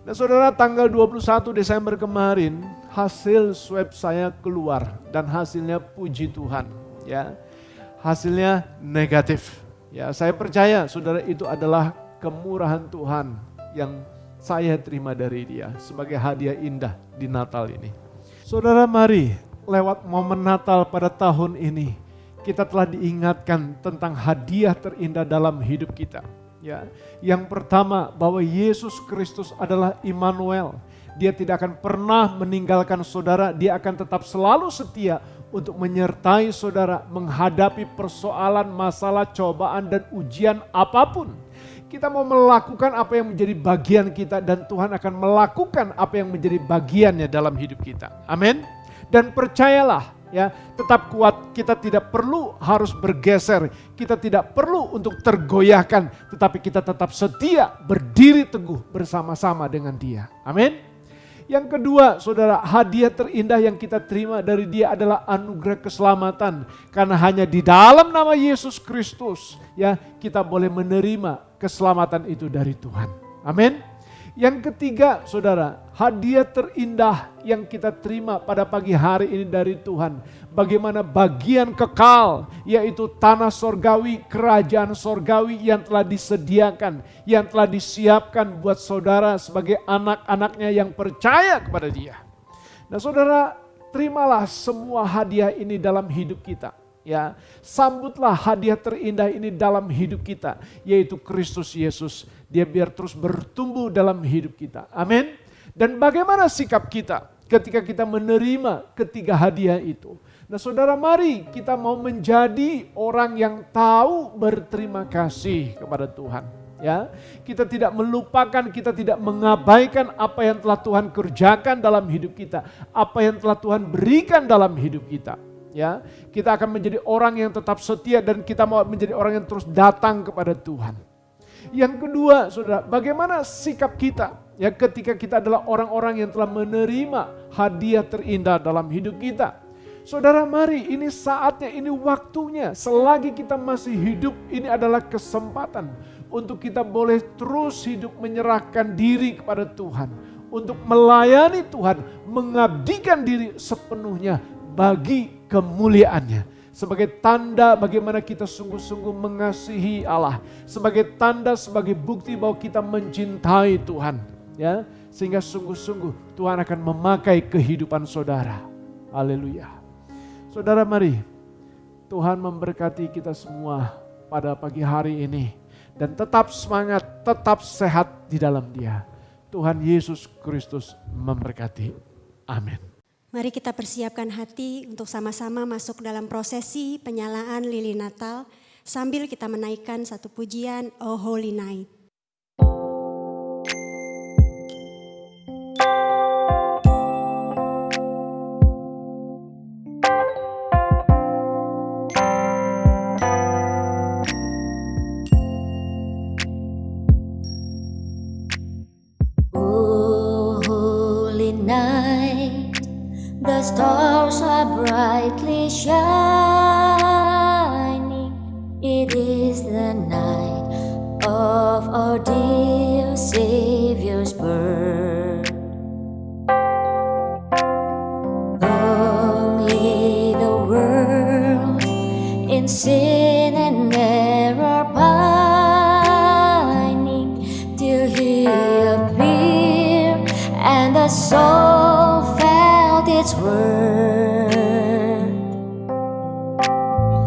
Nah saudara, tanggal 21 Desember kemarin hasil swab saya keluar dan hasilnya puji Tuhan. Ya. Hasilnya negatif. Ya, saya percaya saudara itu adalah kemurahan Tuhan yang saya terima dari Dia sebagai hadiah indah di Natal ini. Saudara, mari lewat momen Natal pada tahun ini kita telah diingatkan tentang hadiah terindah dalam hidup kita. Ya, yang pertama bahwa Yesus Kristus adalah Immanuel. Dia tidak akan pernah meninggalkan saudara, Dia akan tetap selalu setia untuk menyertai saudara menghadapi persoalan, masalah, cobaan dan ujian apapun. Kita mau melakukan apa yang menjadi bagian kita dan Tuhan akan melakukan apa yang menjadi bagiannya dalam hidup kita. Amin. Dan percayalah ya, tetap kuat, kita tidak perlu harus bergeser, kita tidak perlu untuk tergoyahkan, tetapi kita tetap setia berdiri teguh bersama-sama dengan Dia. Amin. Yang kedua, saudara, hadiah terindah yang kita terima dari Dia adalah anugerah keselamatan. Karena hanya di dalam nama Yesus Kristus ya kita boleh menerima keselamatan itu dari Tuhan. Amin. Yang ketiga, saudara, hadiah terindah yang kita terima pada pagi hari ini dari Tuhan. Bagaimana bagian kekal, yaitu tanah sorgawi, kerajaan sorgawi yang telah disediakan, yang telah disiapkan buat saudara sebagai anak-anaknya yang percaya kepada Dia. Nah saudara, terimalah semua hadiah ini dalam hidup kita. Ya, sambutlah hadiah terindah ini dalam hidup kita, yaitu Kristus Yesus. Dia biar terus bertumbuh dalam hidup kita. Amin. Dan bagaimana sikap kita ketika kita menerima ketiga hadiah itu? Nah saudara, mari kita mau menjadi orang yang tahu berterima kasih kepada Tuhan. Ya, kita tidak melupakan, kita tidak mengabaikan apa yang telah Tuhan kerjakan dalam hidup kita, apa yang telah Tuhan berikan dalam hidup kita. Ya, kita akan menjadi orang yang tetap setia dan kita mau menjadi orang yang terus datang kepada Tuhan. Yang kedua, saudara, bagaimana sikap kita ya ketika kita adalah orang-orang yang telah menerima hadiah terindah dalam hidup kita. Saudara, mari ini saatnya, ini waktunya. Selagi kita masih hidup, ini adalah kesempatan untuk kita boleh terus hidup menyerahkan diri kepada Tuhan, untuk melayani Tuhan, mengabdikan diri sepenuhnya bagi kemuliaannya. Sebagai tanda bagaimana kita sungguh-sungguh mengasihi Allah. Sebagai tanda, sebagai bukti bahwa kita mencintai Tuhan. Ya, sehingga sungguh-sungguh Tuhan akan memakai kehidupan saudara. Haleluya. Saudara, mari Tuhan memberkati kita semua pada pagi hari ini. Dan tetap semangat, tetap sehat di dalam Dia. Tuhan Yesus Kristus memberkati. Amin. Mari kita persiapkan hati untuk sama-sama masuk dalam prosesi penyalaan lilin Natal sambil kita menaikkan satu pujian Oh Holy Night. Oh, holy night, the stars are brightly shining. It is the night of our dear Savior's birth. Only the world in sin and error pining till He appeared and the soul felt its worth.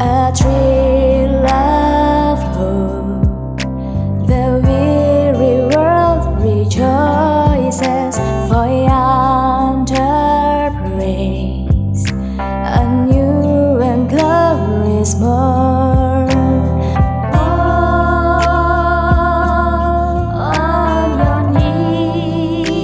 A thrill of hope, the weary world rejoices, for yonder praise a new and glorious morn. On your knees,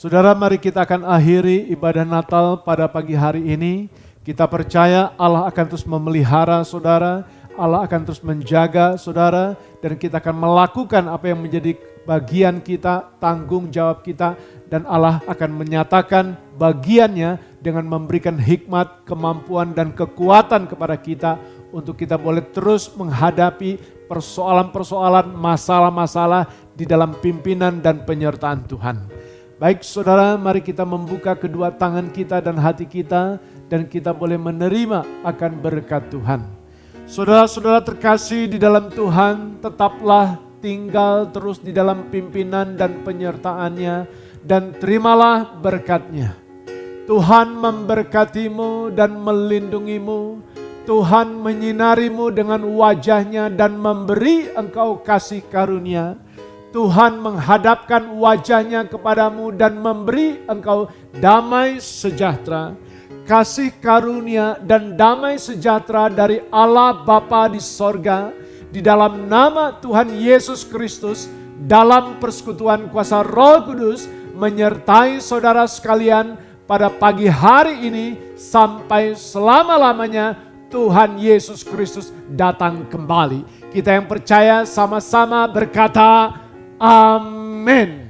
Saudara, mari kita akan akhiri ibadah Natal pada pagi hari ini. Kita percaya Allah akan terus memelihara saudara, Allah akan terus menjaga saudara, dan kita akan melakukan apa yang menjadi bagian kita, tanggung jawab kita, dan Allah akan menyatakan bagiannya dengan memberikan hikmat, kemampuan, dan kekuatan kepada kita untuk kita boleh terus menghadapi persoalan-persoalan, masalah-masalah di dalam pimpinan dan penyertaan Tuhan. Baik saudara, mari kita membuka kedua tangan kita dan hati kita, dan kita boleh menerima akan berkat Tuhan. Saudara-saudara terkasih di dalam Tuhan, tetaplah tinggal terus di dalam pimpinan dan penyertaannya, dan terimalah berkatnya. Tuhan memberkatimu dan melindungimu. Tuhan menyinarimu dengan wajahnya dan memberi engkau kasih karunia. Tuhan menghadapkan wajahnya kepadamu dan memberi engkau damai sejahtera. Kasih karunia dan damai sejahtera dari Allah Bapa di sorga, di dalam nama Tuhan Yesus Kristus, dalam persekutuan kuasa Roh Kudus, menyertai saudara sekalian pada pagi hari ini sampai selama-lamanya Tuhan Yesus Kristus datang kembali. Kita yang percaya sama-sama berkata, amin.